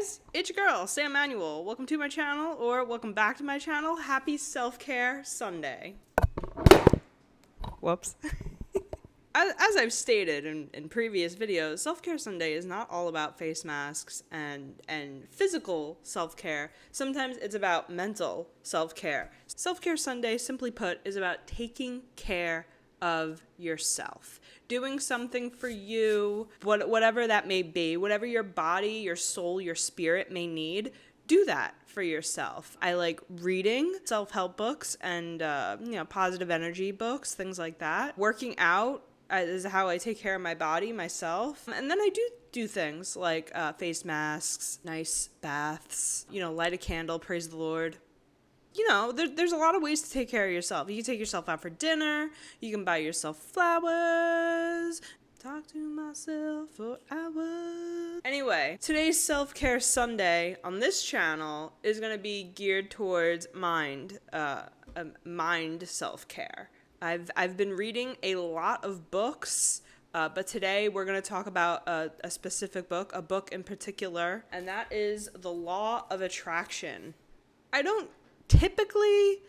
guys, it's your girl, Sam Manuel. Welcome to my channel, or welcome back to my channel. Happy Self-Care Sunday. Whoops. As I've stated in previous videos, Self-Care Sunday is not all about face masks and physical self-care. Sometimes it's about mental self-care. Self-Care Sunday, simply put, is about taking care of yourself. Doing something for you, whatever that may be, whatever your body, your soul, your spirit may need, do that for yourself. I like reading self-help books and positive energy books, things like that. Working out is how I take care of my body myself. And then I do things like face masks, nice baths, light a candle, praise the Lord. There's a lot of ways to take care of yourself. You can take yourself out for dinner. You can buy yourself flowers. Talk to myself for hours. Anyway, today's Self-Care Sunday on this channel is going to be geared towards mind self-care. I've been reading a lot of books, but today we're going to talk about a specific book, a book in particular, and that is The Law of Attraction. I don't typically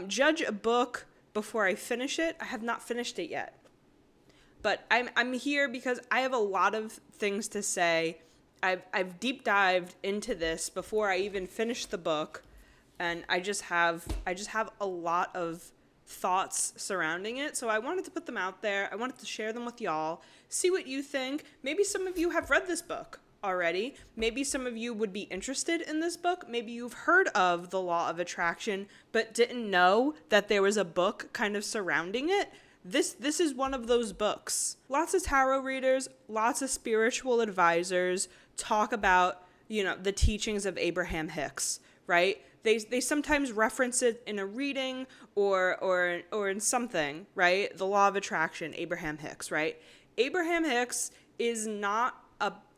judge a book before I finish it. I have not finished it yet. But I'm here because I have a lot of things to say. I've deep dived into this before I even finished the book, and I just have a lot of thoughts surrounding it. So I wanted to put them out there. I wanted to share them with y'all. See what you think. Maybe some of you have read this book already. Maybe some of you would be interested in this book. Maybe you've heard of The Law of Attraction, but didn't know that there was a book kind of surrounding it. This is one of those books. Lots of tarot readers, lots of spiritual advisors talk about, the teachings of Abraham Hicks, right? They sometimes reference it in a reading or in something, right? The Law of Attraction, Abraham Hicks, right? Abraham Hicks is not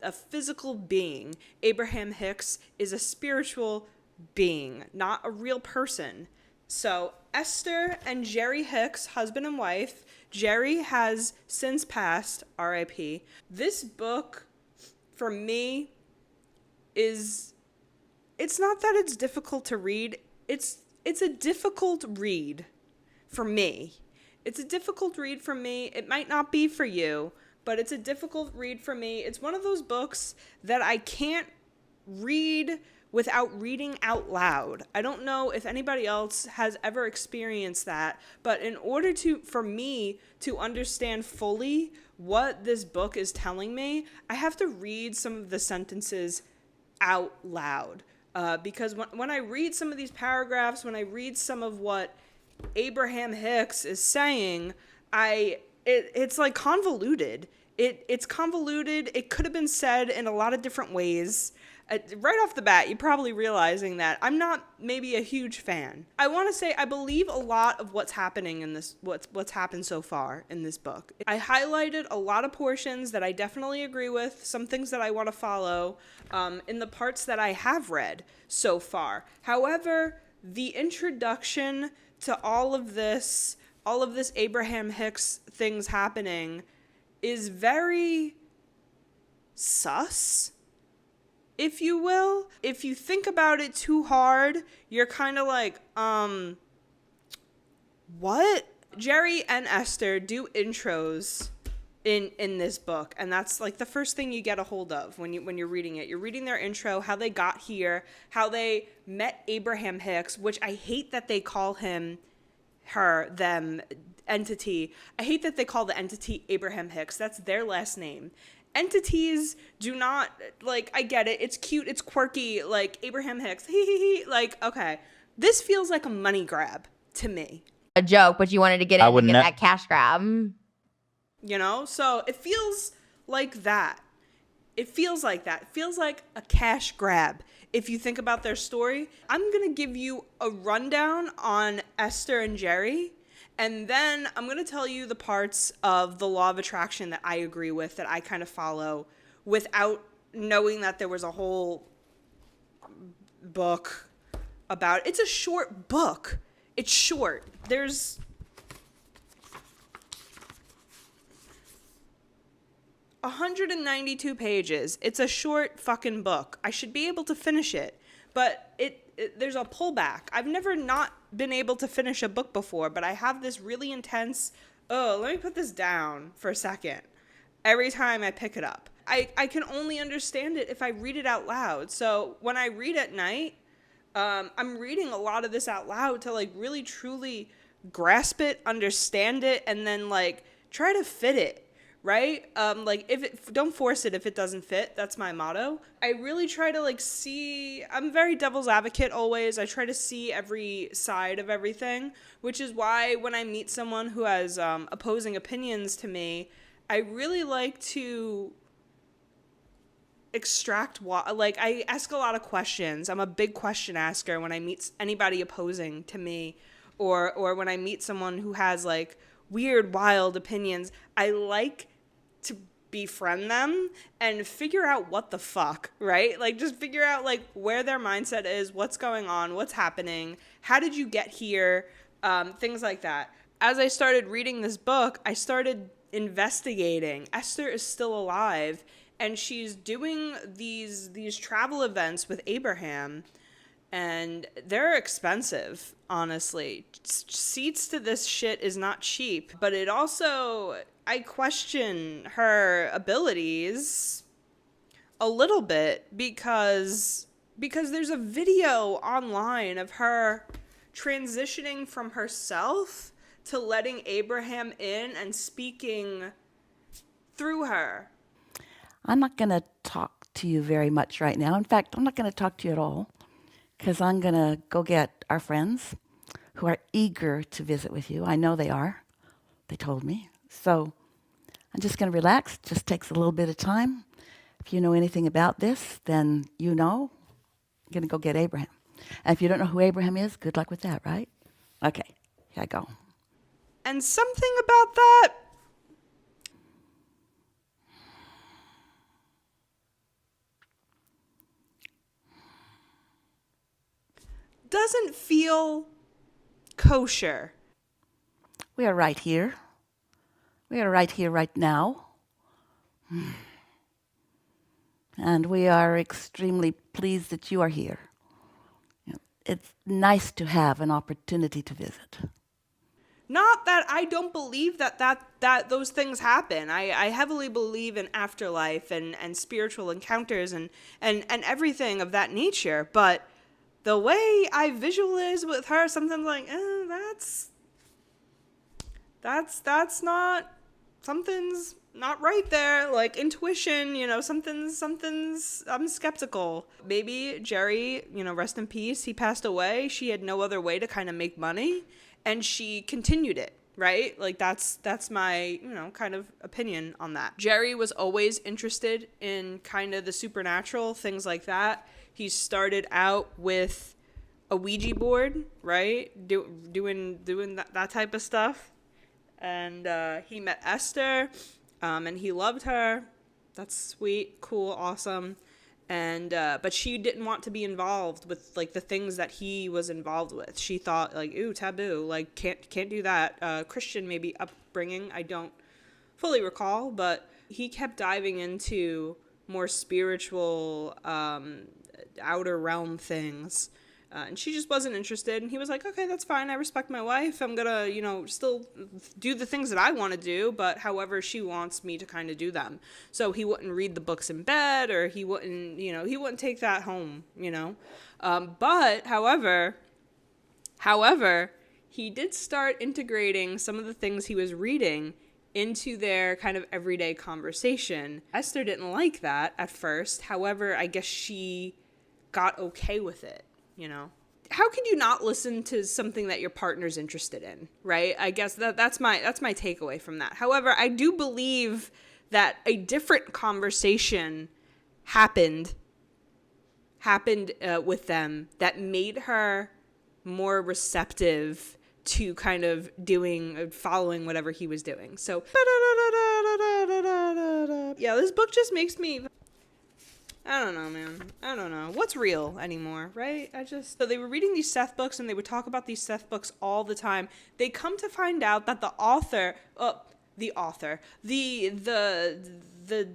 a physical being. Abraham Hicks is a spiritual being, not a real person. So Esther and Jerry Hicks, husband and wife. Jerry has since passed, R.I.P. This book, for me, it's not that it's difficult to read. It's a difficult read for me. It's a difficult read for me. It might not be for you, but it's a difficult read for me. It's one of those books that I can't read without reading out loud. I don't know if anybody else has ever experienced that, but in order for me to understand fully what this book is telling me, I have to read some of the sentences out loud. Because when I read some of these paragraphs, when I read some of what Abraham Hicks is saying, it's like convoluted. It's convoluted. It could have been said in a lot of different ways. Right off the bat, you're probably realizing that I'm not maybe a huge fan. I want to say I believe a lot of what's happening in this, what's happened so far in this book. I highlighted a lot of portions that I definitely agree with, some things that I want to follow in the parts that I have read so far. However, the introduction to all of this Abraham Hicks things happening is very sus, if you will. If you think about it too hard, you're kind of like, what? Jerry and Esther do intros in this book, and that's like the first thing you get a hold of when you're reading it. You're reading their intro, how they got here, how they met Abraham Hicks, which I hate that they call him, her, them, entity. I hate that they call the entity Abraham Hicks. That's their last name. Entities do not, like, I get it. It's cute. It's quirky. Like, Abraham Hicks. Like, okay. This feels like a money grab to me. A joke, but you wanted to get in and get that cash grab. So it feels like that. It feels like that. It feels like a cash grab. If you think about their story, I'm going to give you a rundown on Esther and Jerry. And then I'm going to tell you the parts of the Law of Attraction that I agree with, that I kind of follow, without knowing that there was a whole book about it. It's a short book. It's short. 192 pages. It's a short fucking book. I should be able to finish it. But there's a pullback. I've never not been able to finish a book before, but I have this really intense, let me put this down for a second. Every time I pick it up. I can only understand it if I read it out loud. So when I read at night, I'm reading a lot of this out loud to like really truly grasp it, understand it, and then like try to fit it. Right? Like don't force it if it doesn't fit. That's my motto. I really try to like see, I'm very devil's advocate always. I try to see every side of everything, which is why when I meet someone who has opposing opinions to me, I really like to extract like I ask a lot of questions. I'm a big question asker when I meet anybody opposing to me, or when I meet someone who has like weird, wild opinions. I like to befriend them and figure out what the fuck, right? Like just figure out like where their mindset is, what's going on, what's happening, how did you get here, things like that. As I started reading this book, I started investigating. Esther is still alive, and she's doing these travel events with Abraham, and they're expensive, honestly. Seats to this shit is not cheap, but it also, I question her abilities a little bit because there's a video online of her transitioning from herself to letting Abraham in and speaking through her. I'm not going to talk to you very much right now. In fact, I'm not going to talk to you at all, because I'm going to go get our friends who are eager to visit with you. I know they are. They told me. So I'm just going to relax. It just takes a little bit of time. If you know anything about this, then you know. I'm going to go get Abraham. And if you don't know who Abraham is, good luck with that, right? Okay, here I go. And something about that doesn't feel kosher. We are right here. We are right here, right now. And we are extremely pleased that you are here. It's nice to have an opportunity to visit. Not that I don't believe that those things happen. I heavily believe in afterlife and spiritual encounters and everything of that nature. But the way I visualize with her, something like, something's not right there. Like intuition, something's, I'm skeptical. Maybe Jerry, rest in peace, he passed away. She had no other way to kind of make money, and she continued it, right? Like that's my, kind of opinion on that. Jerry was always interested in kind of the supernatural, things like that. He started out with a Ouija board, right? Doing that type of stuff. And he met Esther, and he loved her. That's sweet, cool, awesome. And but she didn't want to be involved with like the things that he was involved with. She thought like, ooh, taboo, like can't do that. Christian maybe upbringing, I don't fully recall, but he kept diving into more spiritual, outer realm things. And she just wasn't interested. And he was like, okay, that's fine. I respect my wife. I'm going to, still do the things that I want to do, but however she wants me to kind of do them. So he wouldn't read the books in bed, or he wouldn't, he wouldn't take that home, But however, he did start integrating some of the things he was reading into their kind of everyday conversation. Esther didn't like that at first. However, I guess she got okay with it. How could you not listen to something that your partner's interested in, right? I guess that's my takeaway from that. However, I do believe that a different conversation happened with them that made her more receptive to kind of following whatever he was doing. So, yeah, this book just makes me, I don't know, man. I don't know. What's real anymore, right? So they were reading these Seth books, and they would talk about these Seth books all the time. They come to find out that the the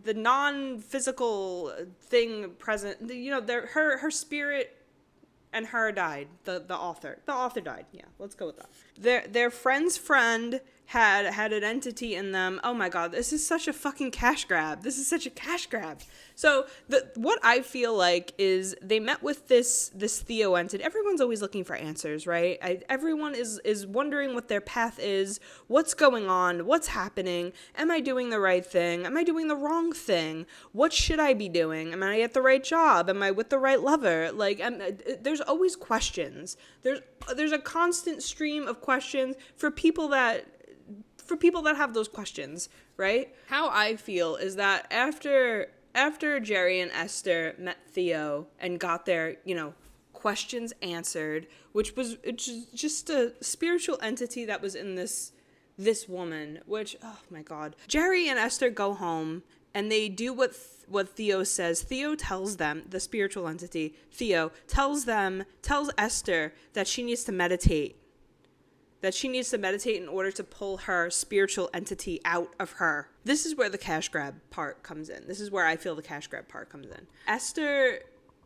non-physical thing present, her spirit and her died. The author died. Yeah, let's go with that. Their friend's friend had an entity in them. Oh my god, this is such a fucking cash grab. So what I feel like is they met with this Theo entity. Everyone's always looking for answers, right? Everyone is wondering what their path is, what's going on, what's happening. Am I doing the right thing? Am I doing the wrong thing? What should I be doing? Am I at the right job? Am I with the right lover? Like, there's always questions. There's a constant stream of questions for people that have those questions, right? How I feel is that after Jerry and Esther met Theo and got their, questions answered, which was just a spiritual entity that was in this woman, which, oh my god. Jerry and Esther go home and they do what Theo says. Theo tells them, the spiritual entity, Theo tells Esther that she needs to meditate. That she needs to meditate in order to pull her spiritual entity out of her. This is where the cash grab part comes in. This is where I feel the cash grab part comes in. Esther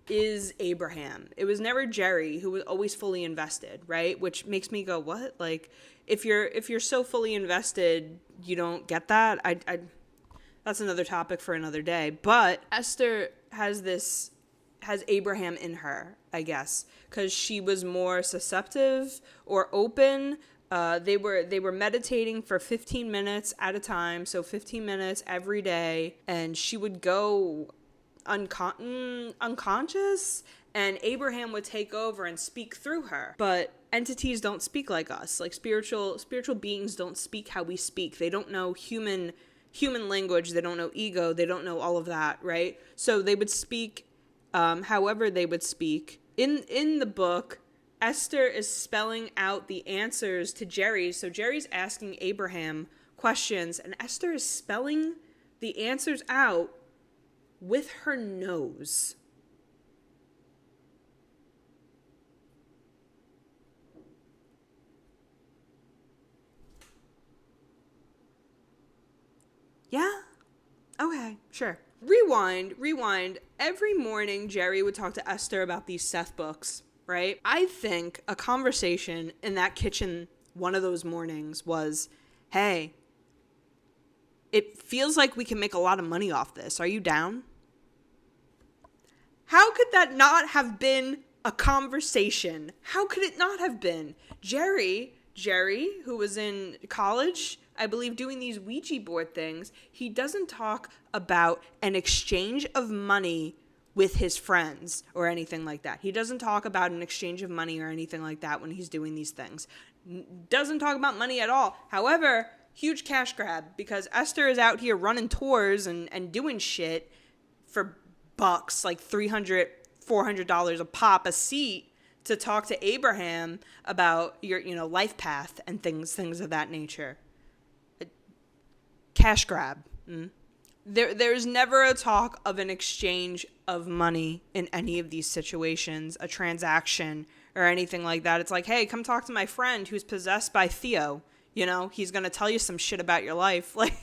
is Abraham. It was never Jerry who was always fully invested, right? Which makes me go, what? Like, if you're so fully invested, you don't get that? I that's another topic for another day. But Esther has Abraham in her, I guess, because she was more susceptible or open. They were meditating for 15 minutes at a time, so 15 minutes every day, and she would go unconscious, and Abraham would take over and speak through her. But entities don't speak like us. Like spiritual beings don't speak how we speak. They don't know human language. They don't know ego. They don't know all of that, right? So they would speak however they would speak. In the book, Esther is spelling out the answers to Jerry. So Jerry's asking Abraham questions, and Esther is spelling the answers out with her nose. Yeah? Okay, sure. Rewind. Every morning, Jerry would talk to Esther about these Seth books, right? I think a conversation in that kitchen one of those mornings was, hey, it feels like we can make a lot of money off this. Are you down? How could that not have been a conversation? How could it not have been? Jerry, who was in college, I believe, doing these Ouija board things, he doesn't talk about an exchange of money with his friends or anything like that. He doesn't talk about an exchange of money or anything like that when he's doing these things. Doesn't talk about money at all. However, huge cash grab, because Esther is out here running tours and doing shit for bucks, like $300, $400 a pop, a seat, to talk to Abraham about your, life path and things of that nature. Cash grab. There's never a talk of an exchange of money in any of these situations, a transaction or anything like that. It's like, hey, come talk to my friend who's possessed by Theo. He's going to tell you some shit about your life. Like,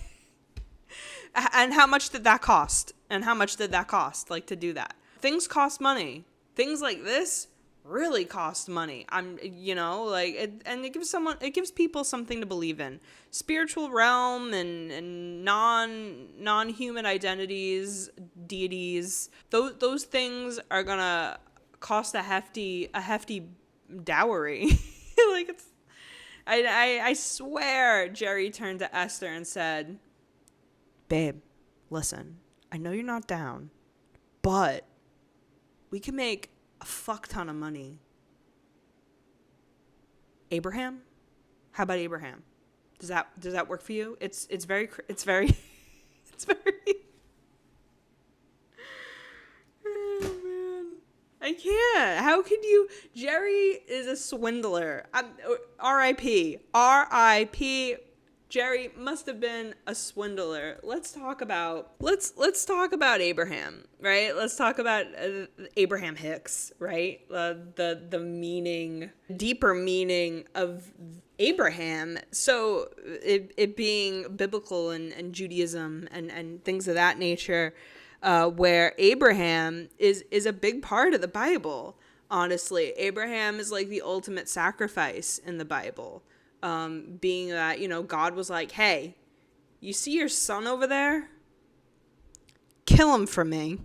and how much did that cost? Like, to do that? Things cost money. Things like this really cost money. It gives people something to believe in. Spiritual realm and non-human identities, deities, those things are gonna cost a hefty dowry. I swear Jerry turned to Esther and said, babe, listen, I know you're not down, but we can make a fuck ton of money. Abraham? How about Abraham? Does that work for you? It's very oh man, I can't. How could you? Jerry is a swindler. R.I.P. Jerry must have been a swindler. Let's talk about Abraham, right? Let's talk about Abraham Hicks, right? The meaning, deeper meaning of Abraham. So it being biblical and Judaism and things of that nature, where Abraham is a big part of the Bible. Honestly, Abraham is like the ultimate sacrifice in the Bible. Being that, God was like, hey, you see your son over there? Kill him for me.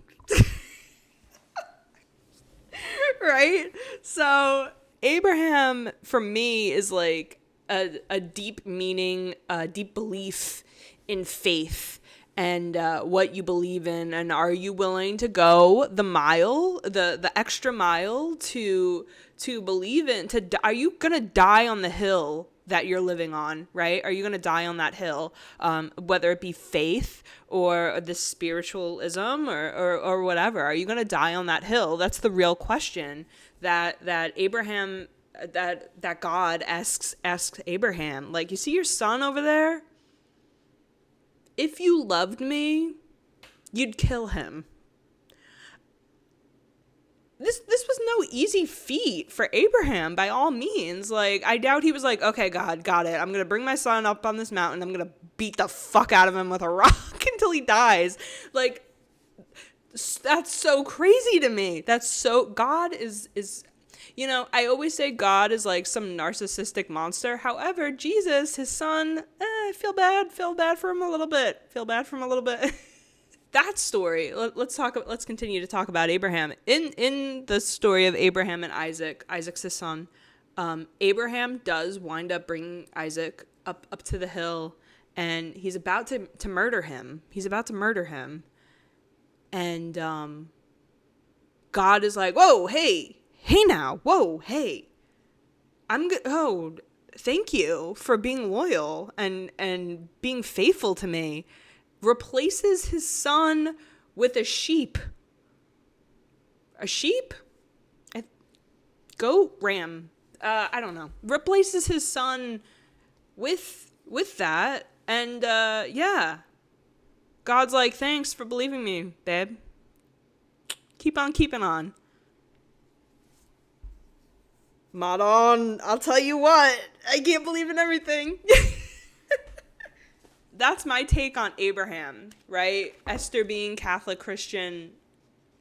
Right? So Abraham, for me, is like a deep meaning, a deep belief in faith and what you believe in. And are you willing to go the mile, the extra mile to believe in? Are you going to die on the hill that you're living on, right? Are you going to die on that hill, whether it be faith or the spiritualism or whatever? Are you going to die on that hill? That's the real question that Abraham, that God asks Abraham. Like, you see your son over there? If you loved me, you'd kill him. This was no easy feat for Abraham, by all means. Like, I doubt he was like, okay, God, got it. I'm going to bring my son up on this mountain. I'm going to beat the fuck out of him with a rock until he dies. Like, that's so crazy to me. God is, I always say God is like some narcissistic monster. However, Jesus, his son, I feel bad for him a little bit. That story, let's continue to talk about Abraham. In the story of Abraham and Isaac's his son, Abraham does wind up bringing Isaac up to the hill, and he's about to murder him. And God is like, whoa, hey now, whoa, hey. Thank you for being loyal and being faithful to me. Replaces his son with a sheep. A sheep? Goat? Ram? I don't know. Replaces his son with that. And, yeah. God's like, thanks for believing me, babe. Keep on keeping on. Madon, I'll tell you what. I can't believe in everything. That's my take on Abraham, right? Esther being Catholic Christian,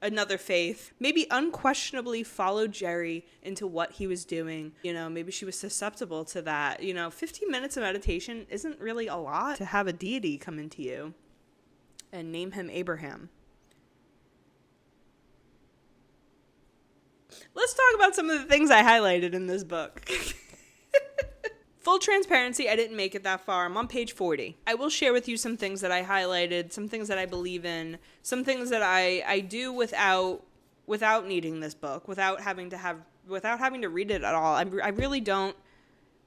another faith, maybe unquestionably followed Jerry into what he was doing. Maybe she was susceptible to that. 15 minutes of meditation isn't really a lot to have a deity come into you and name him Abraham. Let's talk about some of the things I highlighted in this book. Full transparency, I didn't make it that far. I'm on page 40. I will share with you some things that I highlighted, some things that I believe in, some things that I do without needing this book, without having to read it at all. I really don't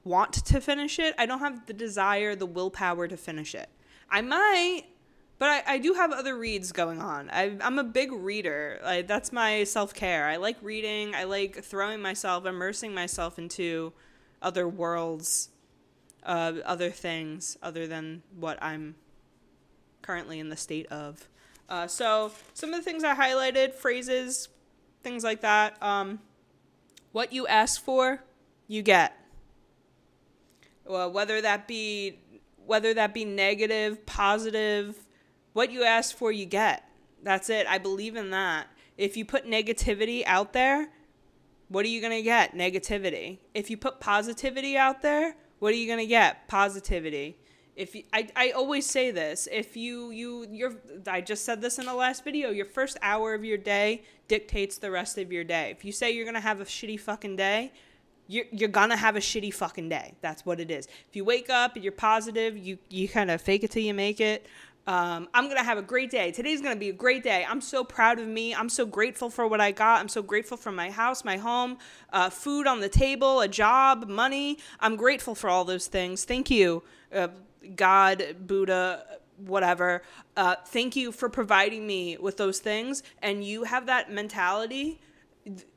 want to finish it. I don't have the desire, the willpower to finish it. I might, but I do have other reads going on. I'm a big reader. That's my self-care. I like reading. I like immersing myself into other worlds, other things other than what I'm currently in the state of. So some of the things I highlighted, phrases, things like that. What you ask for, you get. Well, whether that be negative, positive, what you ask for, you get. That's it. I believe in that. If you put negativity out there, what are you going to get? Negativity. If you put positivity out there, what are you going to get? Positivity. I always say this. If I just said this in the last video, your first hour of your day dictates the rest of your day. If you say you're going to have a shitty fucking day, you're going to have a shitty fucking day. That's what it is. If you wake up and you're positive, you kind of fake it till you make it. I'm going to have a great day. Today's going to be a great day. I'm so proud of me. I'm so grateful for what I got. I'm so grateful for my house, my home, food on the table, a job, money. I'm grateful for all those things. Thank you, God, Buddha, whatever. Thank you for providing me with those things. And you have that mentality,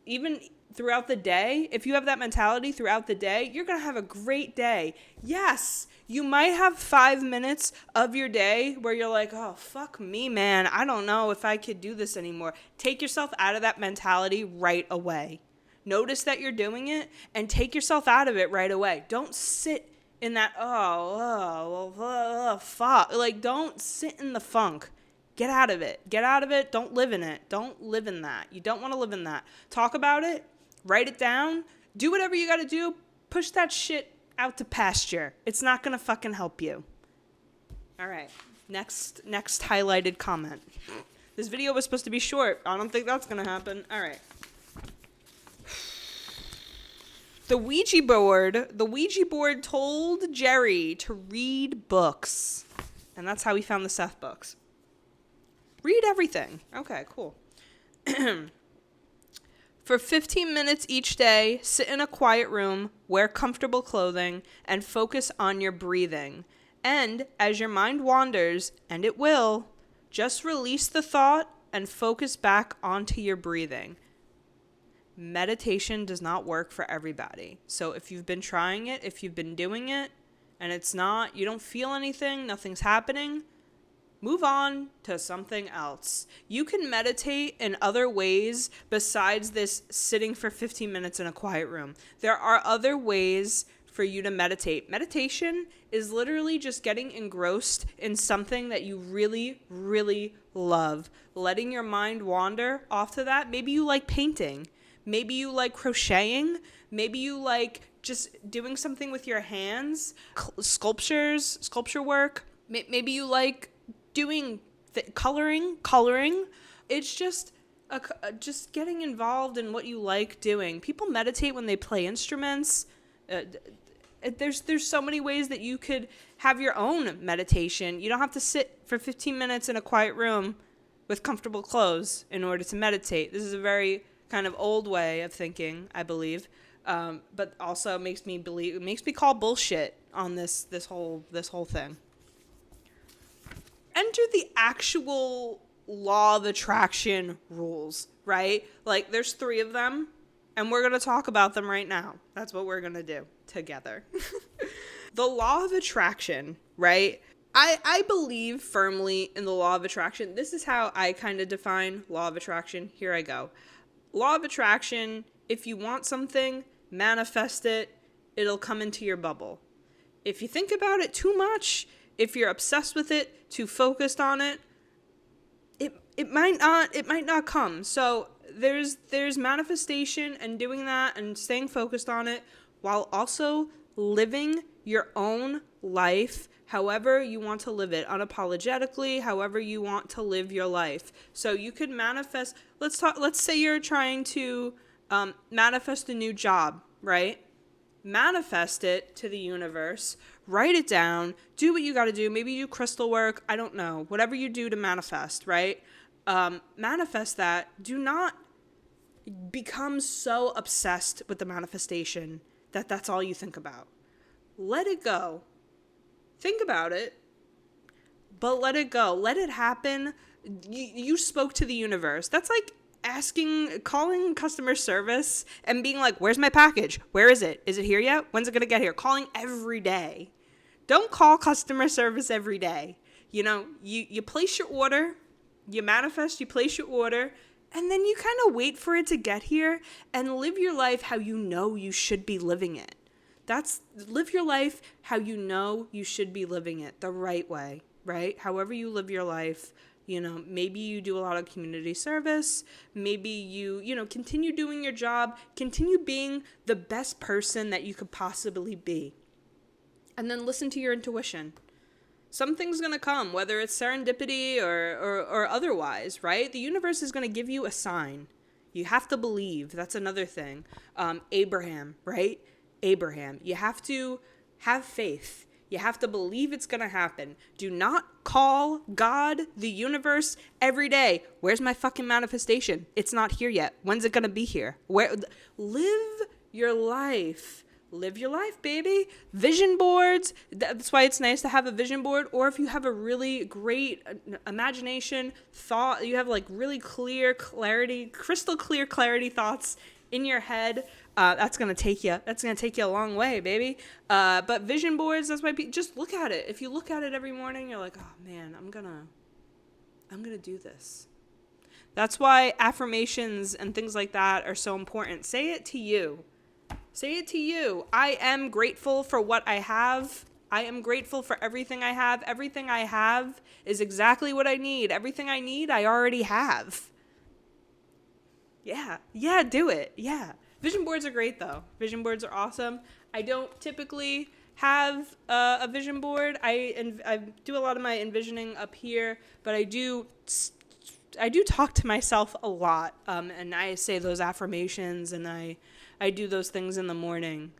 even throughout the day, if you have that mentality throughout the day, you're going to have a great day. Yes, you might have 5 minutes of your day where you're like, oh, fuck me, man. I don't know if I could do this anymore. Take yourself out of that mentality right away. Notice that you're doing it and take yourself out of it right away. Don't sit in that, fuck. Like, don't sit in the funk. Get out of it. Get out of it. Don't live in it. Don't live in that. You don't want to live in that. Talk about it. Write it down. Do whatever you got to do. Push that shit out to pasture. It's not going to fucking help you. All right. Next highlighted comment. This video was supposed to be short. I don't think that's going to happen. All right. The Ouija board told Jerry to read books. And that's how he found the Seth books. Read everything. Okay, cool. For 15 minutes each day, sit in a quiet room, wear comfortable clothing, and focus on your breathing. And as your mind wanders, and it will, just release the thought and focus back onto your breathing. Meditation does not work for everybody. So if you've been trying it, if you've been doing it, and you don't feel anything, nothing's happening, move on to something else. You can meditate in other ways besides this sitting for 15 minutes in a quiet room. There are other ways for you to meditate. Meditation is literally just getting engrossed in something that you really, really love. Letting your mind wander off to that. Maybe you like painting. Maybe you like crocheting. Maybe you like just doing something with your hands. Sculpture work. Maybe you like doing coloring. It's just just getting involved in what you like doing. People meditate when they play instruments. There's so many ways that you could have your own meditation. You don't have to sit for 15 minutes in a quiet room with comfortable clothes in order to meditate. This is a very kind of old way of thinking, I believe, but also makes me call bullshit on this whole thing. Enter the actual law of attraction rules, right? Like, there's 3 of them, and we're going to talk about them right now. That's what we're going to do together. The law of attraction, right? I believe firmly in the law of attraction. This is how I kind of define law of attraction. Here I go. Law of attraction, if you want something, manifest it, it'll come into your bubble. If you think about it too much, if you're obsessed with it, too focused on it, it might not come. So there's manifestation and doing that and staying focused on it while also living your own life however you want to live it, unapologetically, however you want to live your life. So you could manifest, let's say you're trying to manifest a new job, right? Manifest it to the universe, write it down, do what you got to do. Maybe you do crystal work. I don't know. Whatever you do to manifest, right? Manifest that. Do not become so obsessed with the manifestation that that's all you think about. Let it go. Think about it, but let it go. Let it happen. You spoke to the universe. That's like calling customer service and being like, where's my package? Where is it? Is it here yet? When's it going to get here? Calling every day. Don't call customer service every day. You place your order, you manifest, you place your order, and then you kind of wait for it to get here and live your life how you know you should be living it. Live your life how you know you should be living it, the right way, right? However you live your life. Maybe you do a lot of community service. Maybe you continue doing your job, continue being the best person that you could possibly be. And then listen to your intuition. Something's going to come, whether it's serendipity or otherwise, right? The universe is going to give you a sign. You have to believe. That's another thing. Abraham, right? Abraham. You have to have faith. You have to believe it's going to happen. Do not call God, the universe, every day. Where's my fucking manifestation? It's not here yet. When's it going to be here? Live your life. Live your life, baby. Vision boards. That's why it's nice to have a vision board. Or if you have a really great imagination, thought, you have like really crystal clear clarity thoughts in your head, that's going to take you a long way, baby. But vision boards, that's why just look at it. If you look at it every morning, you're like, oh man, I'm going to do this. That's why affirmations and things like that are so important. Say it to you. Say it to you. I am grateful for what I have. I am grateful for everything I have. Everything I have is exactly what I need. Everything I need, I already have. Yeah. Yeah, do it. Yeah. Vision boards are great, though. Vision boards are awesome. I don't typically have a vision board. I do a lot of my envisioning up here, but I do talk to myself a lot, and I say those affirmations, and I do those things in the morning.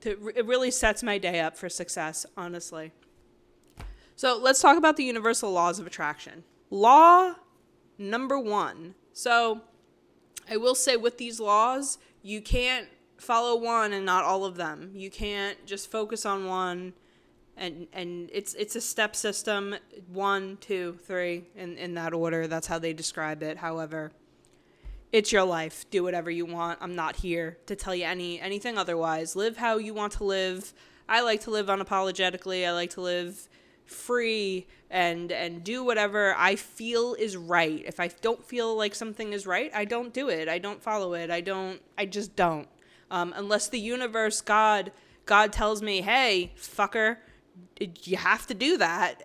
It really sets my day up for success, honestly. So let's talk about the universal laws of attraction. Law number 1. So I will say with these laws, you can't follow one and not all of them. You can't just focus on one. And it's a step system, 1, 2, 3, in that order. That's how they describe it. However, it's your life. Do whatever you want. I'm not here to tell you anything otherwise. Live how you want to live. I like to live unapologetically. I like to live free and do whatever I feel is right. If I don't feel like something is right, I don't do it. I don't follow it. I just don't. Unless the universe, God tells me, hey, fucker, you have to do that.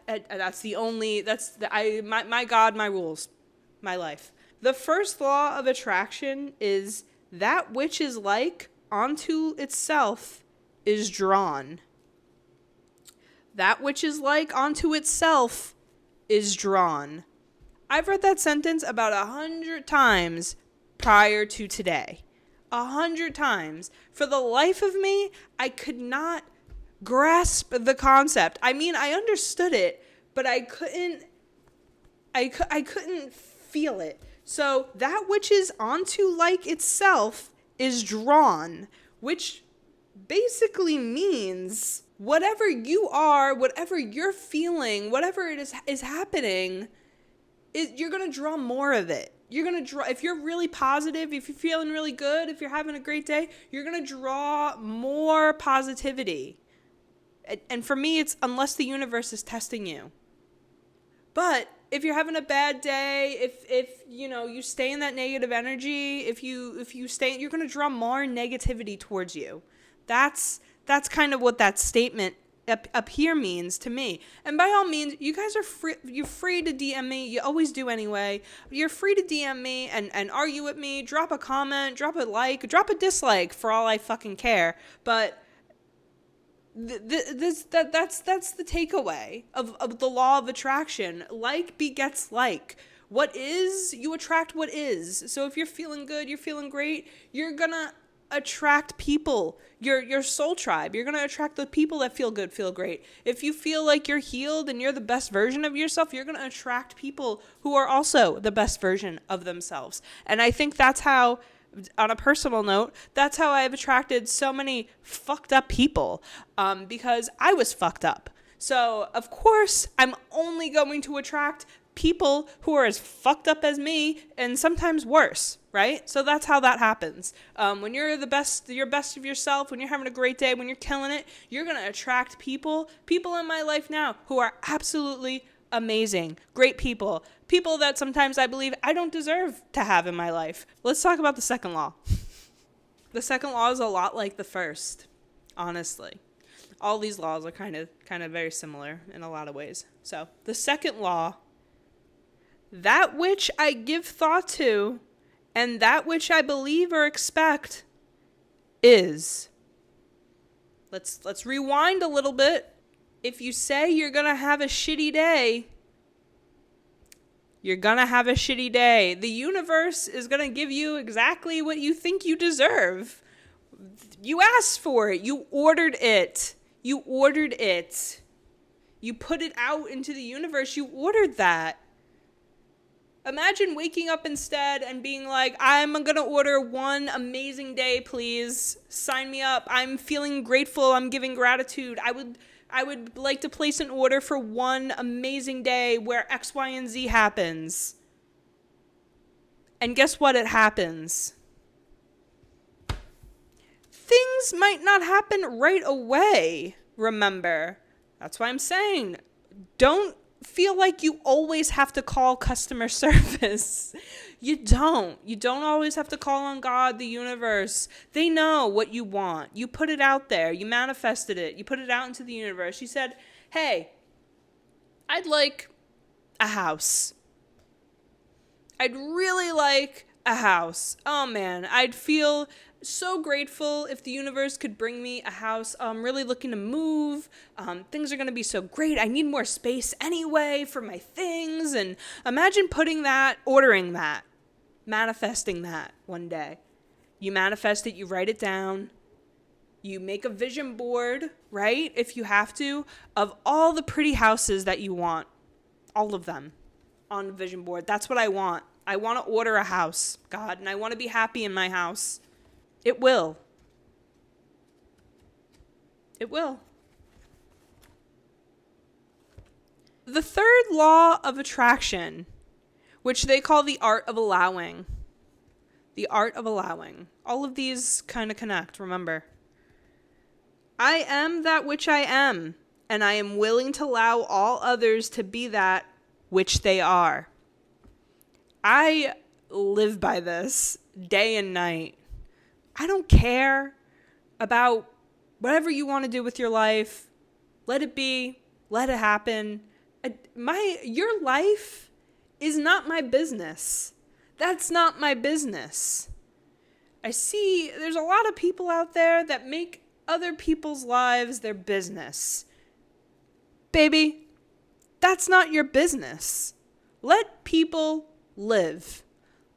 My God, my rules, my life. The first law of attraction is that which is like onto itself is drawn. That which is like onto itself is drawn. I've read that sentence about 100 times prior to today. 100 times. For the life of me, I could not grasp the concept. I mean, I understood it, but I couldn't feel it. So that which is onto like itself is drawn, which basically means whatever you are, whatever you're feeling, whatever it is happening, you're going to draw more of it. You're going to draw, if you're really positive, if you're feeling really good, if you're having a great day, you're going to draw more positivity. And for me, it's unless the universe is testing you. But if you're having a bad day, if you stay in that negative energy, if you stay, you're going to draw more negativity towards you. That's kind of what that statement up here means to me. And by all means, you guys are free. You're free to DM me. You always do anyway. You're free to DM me and argue with me. Drop a comment. Drop a like. Drop a dislike. For all I fucking care. But that's the takeaway of the law of attraction. Like begets like. What is, you attract what is. So if you're feeling good, you're feeling great, you're gonna attract people, your soul tribe. You're gonna attract the people that feel good, feel great. If you feel like you're healed and you're the best version of yourself, you're gonna attract people who are also the best version of themselves. And I think that's how, on a personal note, that's how I've attracted so many fucked up people, because I was fucked up. So, of course, I'm only going to attract people who are as fucked up as me and sometimes worse, right? So that's how that happens. When you're your best of yourself, when you're having a great day, when you're killing it, you're going to attract people in my life now who are absolutely amazing, great people that sometimes I believe I don't deserve to have in my life. Let's talk about the second law. The second law is a lot like the first, honestly. All these laws are kind of very similar in a lot of ways. So the second law, that which I give thought to and that which I believe or expect is. Let's rewind a little bit. If you say you're going to have a shitty day, you're going to have a shitty day. The universe is going to give you exactly what you think you deserve. You asked for it. You ordered it. You ordered it. You put it out into the universe. You ordered that. Imagine waking up instead and being like, I'm going to order one amazing day, please. Sign me up. I'm feeling grateful. I'm giving gratitude. I would like to place an order for one amazing day where X, Y, and Z happens. And guess what? It happens. things might not happen right away, remember. That's why I'm saying, don't feel like you always have to call customer service. You don't always have to call on God, the universe. They know what you want. You put it out there. You manifested it. You put it out into the universe. You said, hey, I'd like a house. I'd really like a house. Oh man, I'd feel so grateful if the universe could bring me a house. I'm really looking to move. Things are going to be so great. I need more space anyway for my things. And imagine ordering that, manifesting that one day. You manifest it, you write it down. You make a vision board, right? If you have to, of all the pretty houses that you want. All of them on the vision board. That's what I want. I want to order a house, God, and I want to be happy in my house. It will. It will. The third law of attraction, which they call the art of allowing. The art of allowing. All of these kind of connect, remember. I am that which I am, and I am willing to allow all others to be that which they are. I live by this day and night. I don't care about whatever you want to do with your life. Let it be. Let it happen. Your life is not my business. That's not my business. I see there's a lot of people out there that make other people's lives their business. Baby, that's not your business. Let people live.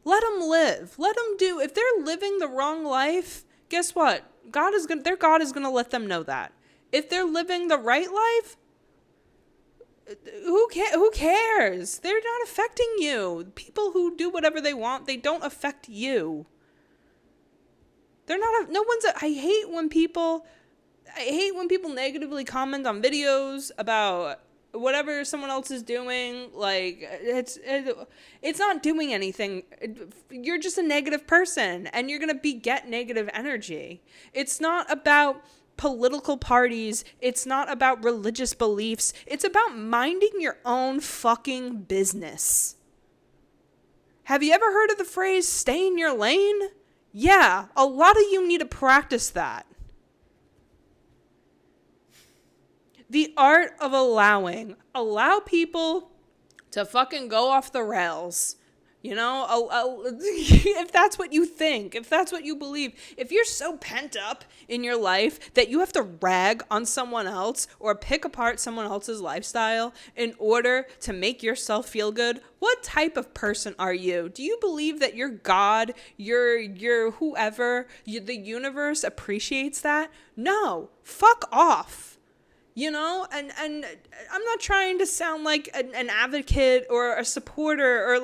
Let them live. Let them do. If they're living the wrong life, guess what? Their God is going to let them know that. If they're living the right life, who cares? They're not affecting you. People who do whatever they want, they don't affect you. I hate when people negatively comment on videos about whatever someone else is doing. Like, it's not doing anything. You're just a negative person, and you're going to get negative energy. It's not about political parties. It's not about religious beliefs. It's about minding your own fucking business. Have you ever heard of the phrase, stay in your lane? Yeah, a lot of you need to practice that. The art of allowing. Allow people to fucking go off the rails. You know, if that's what you think, if that's what you believe, if you're so pent up in your life that you have to rag on someone else or pick apart someone else's lifestyle in order to make yourself feel good, what type of person are you? Do you believe that your God, your whoever, the universe appreciates that? No, fuck off. You know, and I'm not trying to sound like an advocate or a supporter or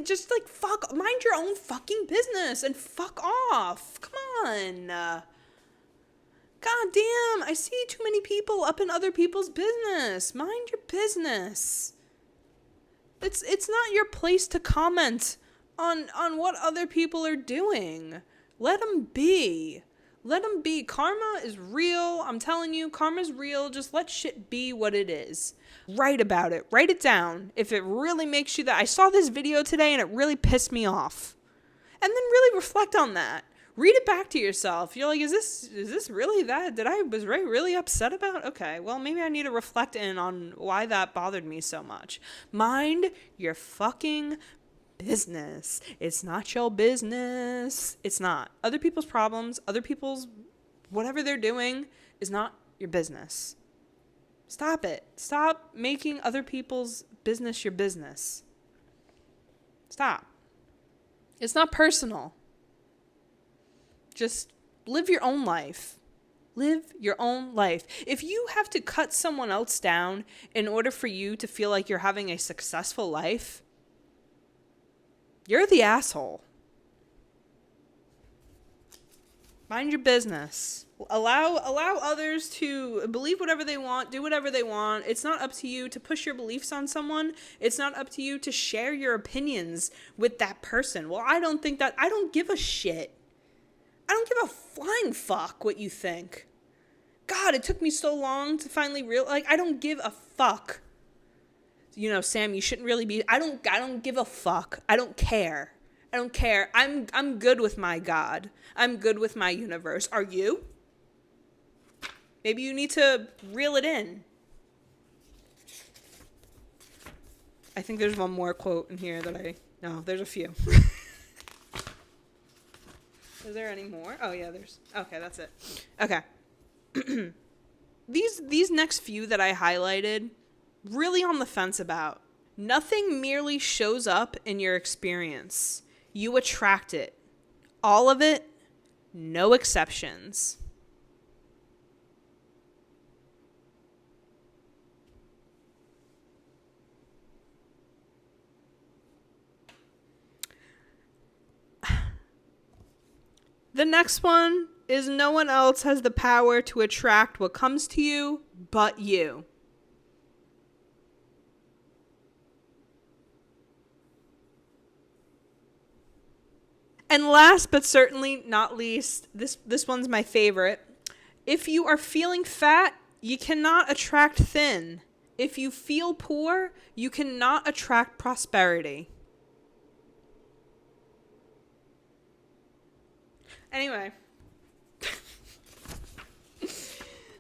just fuck, mind your own fucking business and fuck off. Come on. God damn, I see too many people up in other people's business. Mind your business. It's not your place to comment on what other people are doing. Let them be. Let them be. Karma is real. I'm telling you, karma's real. Just let shit be what it is. Write about it. Write it down. If it really makes you that. I saw this video today and it really pissed me off. And then really reflect on that. Read it back to yourself. You're like, is this really that? Was Ray really upset about? Okay, well, maybe I need to reflect in on why that bothered me so much. Mind your fucking business. It's not your business. It's not. Other people's problems, other people's whatever they're doing is not your business. Stop it. Stop making other people's business your business. Stop. It's not personal. Just live your own life. Live your own life. If you have to cut someone else down in order for you to feel like you're having a successful life, you're the asshole. Mind your business. Allow others to believe whatever they want, do whatever they want. It's not up to you to push your beliefs on someone. It's not up to you to share your opinions with that person. Well, I don't give a shit. I don't give a flying fuck what you think. God, it took me so long to finally I don't give a fuck. You know, Sam, you shouldn't really be. I don't give a fuck. I don't care. I don't care. I'm good with my God. I'm good with my universe. Are you? Maybe you need to reel it in. I think there's one more quote in here no, there's a few. Is there any more? Oh yeah, okay, that's it. Okay. These next few that I highlighted, really on the fence about. Nothing merely shows up in your experience. You attract it. All of it, no exceptions. The next one is no one else has the power to attract what comes to you but you. And last but certainly not least, this one's my favorite. If you are feeling fat, you cannot attract thin. If you feel poor, you cannot attract prosperity. Anyway,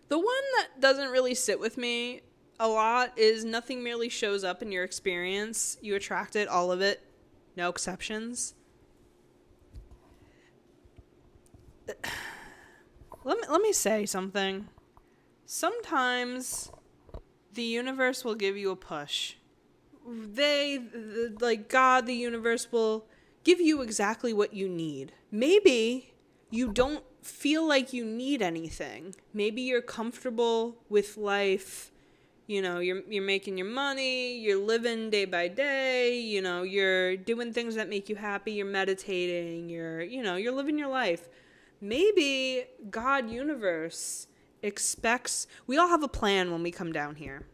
the one that doesn't really sit with me a lot is nothing merely shows up in your experience. You attract it, all of it, no exceptions. Let me say something. Sometimes the universe will give you a push. God, the universe will give you exactly what you need. Maybe you don't feel like you need anything. Maybe you're comfortable with life. You know, you're making your money, you're living day by day, you know, you're doing things that make you happy, you're meditating, you're living your life. Maybe God universe expects, we all have a plan when we come down here.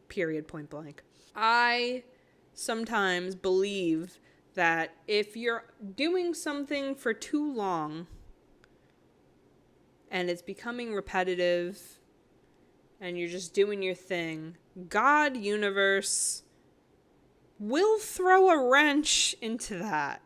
Period, point blank. I sometimes believe that if you're doing something for too long and it's becoming repetitive and you're just doing your thing, God universe will throw a wrench into that.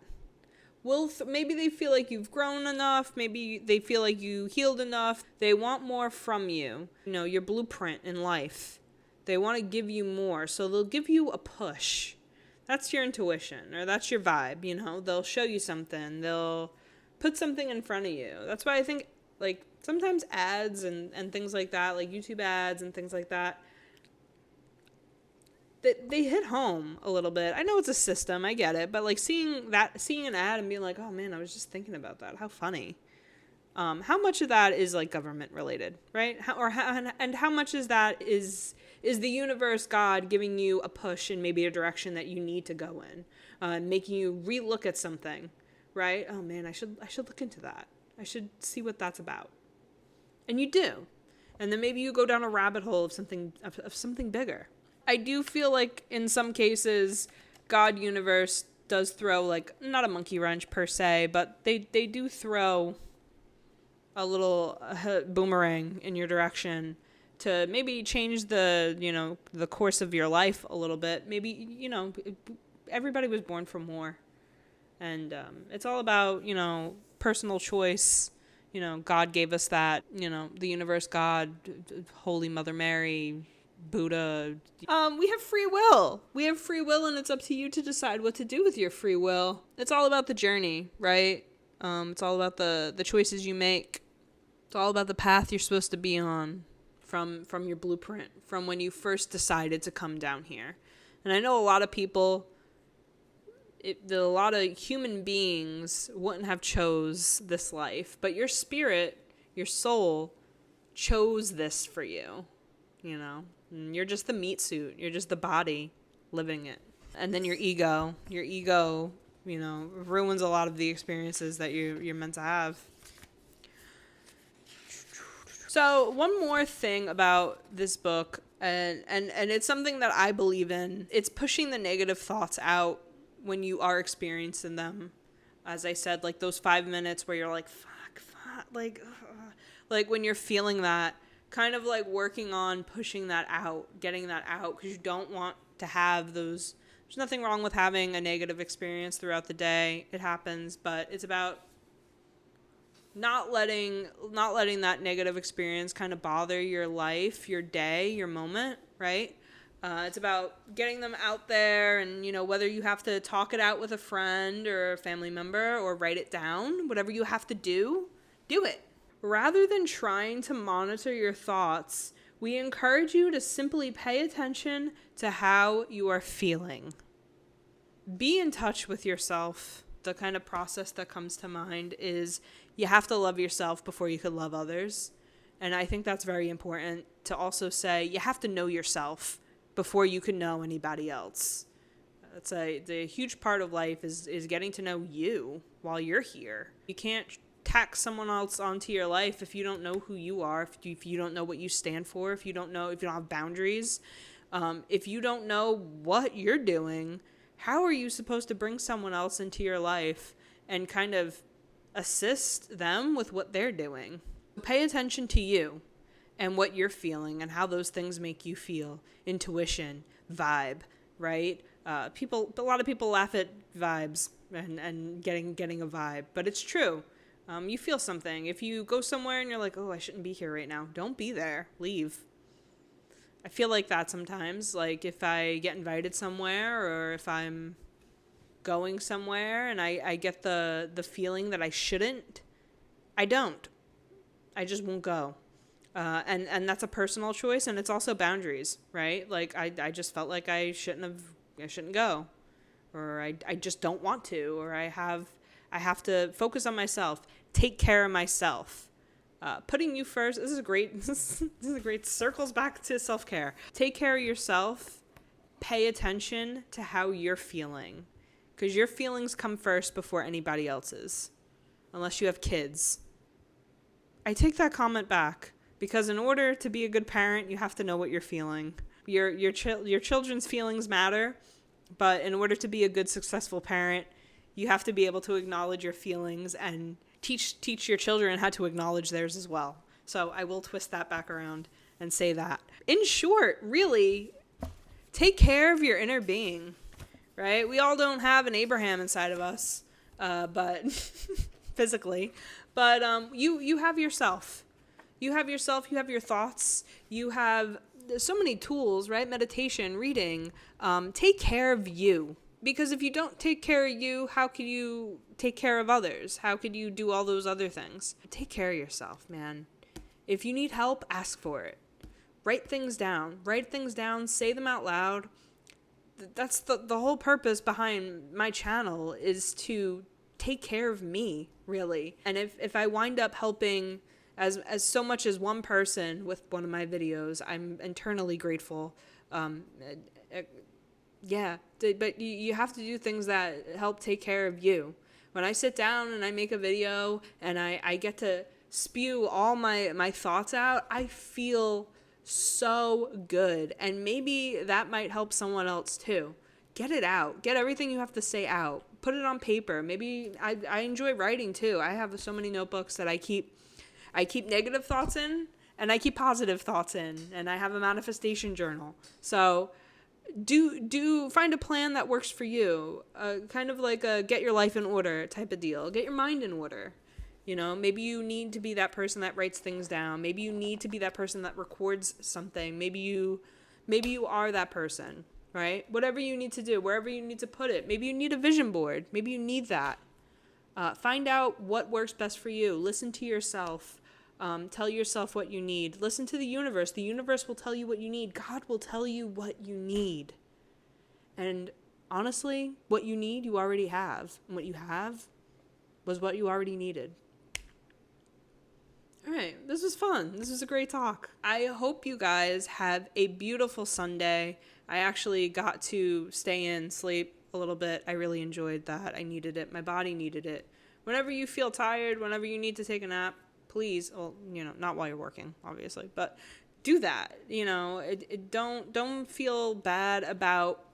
Maybe they feel like you've grown enough. Maybe they feel like you healed enough. They want more from you. You know, your blueprint in life. They want to give you more. So they'll give you a push. That's your intuition, or that's your vibe, you know. They'll show you something. They'll put something in front of you. That's why I think, like, sometimes ads and things like that, like YouTube ads and things like that, they hit home a little bit. I know it's a system, I get it, but like seeing an ad and being like, oh man, I was just thinking about that. How funny. How much of that is like government related, right? How much is that is the universe, God, giving you a push in maybe a direction that you need to go in, making you relook at something, right? Oh man, I should look into that. I should see what that's about. And you do. And then maybe you go down a rabbit hole of something bigger. I do feel like in some cases, God universe does throw, like, not a monkey wrench per se, but they do throw a little boomerang in your direction to maybe change the course of your life a little bit. Maybe, everybody was born for more. And it's all about, personal choice. God gave us that, the universe, God, Holy Mother Mary, Buddha. We have free will. And it's up to you to decide what to do with your free will. It's all about the journey, right? It's all about the choices you make. It's all about the path you're supposed to be on from your blueprint, from when you first decided to come down here. And I know a lot of people, a lot of human beings wouldn't have chose this life, but your spirit, your soul, chose this for you, You're just the meat suit. You're just the body living it. And then your ego, ruins a lot of the experiences that you're meant to have. So one more thing about this book, and it's something that I believe in. It's pushing the negative thoughts out when you are experiencing them. As I said, like those 5 minutes where you're like, fuck, not like when you're feeling that, kind of like working on pushing that out, getting that out, because you don't want to have those. There's nothing wrong with having a negative experience throughout the day. It happens, but it's about not letting that negative experience kind of bother your life, your day, your moment, right? It's about getting them out there, and, whether you have to talk it out with a friend or a family member or write it down, whatever you have to do it. Rather than trying to monitor your thoughts, we encourage you to simply pay attention to how you are feeling. Be in touch with yourself. The kind of process that comes to mind is you have to love yourself before you could love others. And I think that's very important to also say you have to know yourself before you can know anybody else. That's the huge part of life is getting to know you while you're here. You can't tack someone else onto your life if you don't know who you are, if you don't know what you stand for, if you don't have boundaries, if you don't know what you're doing. How are you supposed to bring someone else into your life and kind of assist them with what they're doing? Pay attention to you and what you're feeling and how those things make you feel. Intuition, vibe, right? A lot of people laugh at vibes and getting a vibe, but it's true. You feel something. If you go somewhere and you're like, oh, I shouldn't be here right now, don't be there. Leave. I feel like that sometimes, like if I get invited somewhere or if I'm going somewhere and I get the feeling that I shouldn't, I don't. I just won't go. And that's a personal choice, and it's also boundaries, right? Like I just felt like I shouldn't go, or I just don't want to, or I have to focus on myself, take care of myself. Putting you first, this is great. This is great. Circles back to self-care. Take care of yourself. Pay attention to how you're feeling, because your feelings come first before anybody else's, unless you have kids. I take that comment back, because in order to be a good parent, you have to know what you're feeling. Your children's feelings matter, but in order to be a good, successful parent, you have to be able to acknowledge your feelings and teach your children how to acknowledge theirs as well. So I will twist that back around and say that. In short, really, take care of your inner being, right? We all don't have an Abraham inside of us, but physically, but you have yourself. You have yourself, you have your thoughts, you have so many tools, right? Meditation, reading. Take care of you. Because if you don't take care of you, how can you take care of others? How could you do all those other things? Take care of yourself, man. If you need help, ask for it. Write things down, say them out loud. That's the whole purpose behind my channel, is to take care of me, really. And if I wind up helping as so much as one person with one of my videos, I'm internally grateful. Yeah, but you have to do things that help take care of you. When I sit down and I make a video and I get to spew all my thoughts out, I feel so good. And maybe that might help someone else too. Get it out. Get everything you have to say out. Put it on paper. Maybe I enjoy writing too. I have so many notebooks that I keep negative thoughts in, and I keep positive thoughts in, and I have a manifestation journal. So do find a plan that works for you, kind of like a get your life in order type of deal. Get your mind in order. Maybe you need to be that person that writes things down. Maybe you need to be that person that records something. Maybe you are that person, right? Whatever you need to do, wherever you need to put it. Maybe you need a vision board. Maybe you need that. Find out what works best for you. Listen to yourself. Tell yourself what you need. Listen to the universe. The universe will tell you what you need. God will tell you what you need. And honestly, what you need, you already have. And what you have was what you already needed. All right, this was fun. This was a great talk. I hope you guys have a beautiful Sunday. I actually got to stay in, sleep a little bit. I really enjoyed that. I needed it. My body needed it. Whenever you feel tired, whenever you need to take a nap, please, well, not while you're working, obviously, but do that. Don't feel bad about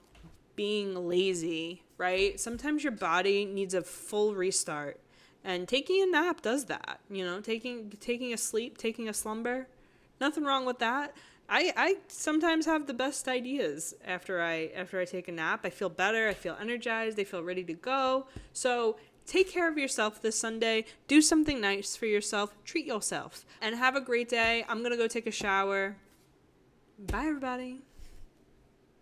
being lazy, right? Sometimes your body needs a full restart. And taking a nap does that, you know, taking a sleep, taking a slumber. Nothing wrong with that. I sometimes have the best ideas after I take a nap. I feel better, I feel energized, I feel ready to go. So take care of yourself this Sunday. Do something nice for yourself. Treat yourself. And have a great day. I'm going to go take a shower. Bye, everybody.